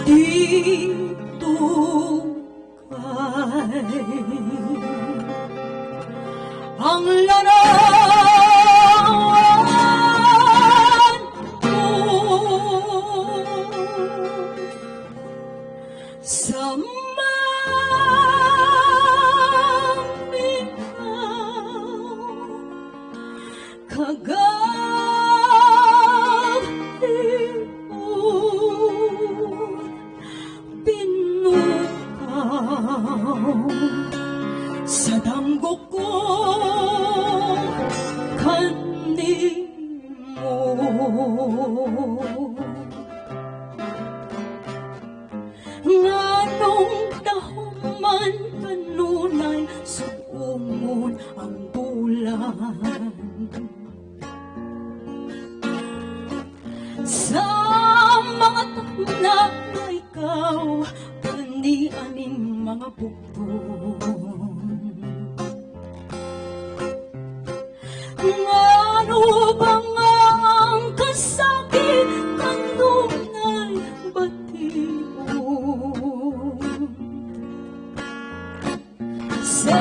dito kay ang larawan mo sa sa damgo ko kanimo nganong dahuman kanunay suungon ang bulan sa mga takna na ikaw ni aning mga bukton ngano bang ang kasakit kanunay bation sa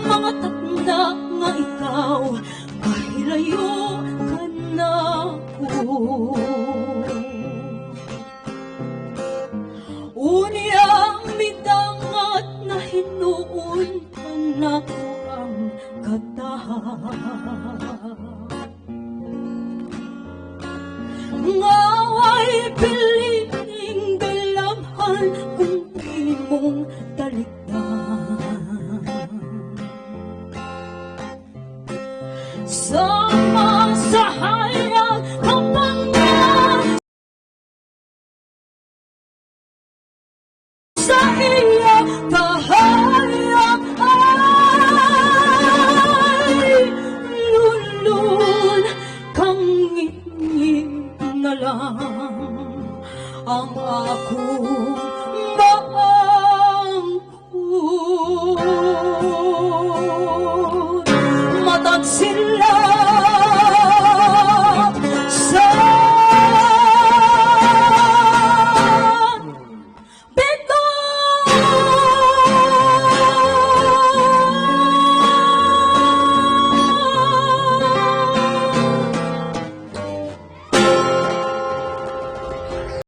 mga takna nga ikaw mahilayo ka na ko unyang midangat na hinuon ka na ko ang katahan ngaway pilining dalamhan kung imong talikdan sama sa hayag kapag sa iya kahayag ay lulun kang ngit-ngit na lang ang akong maangkot matag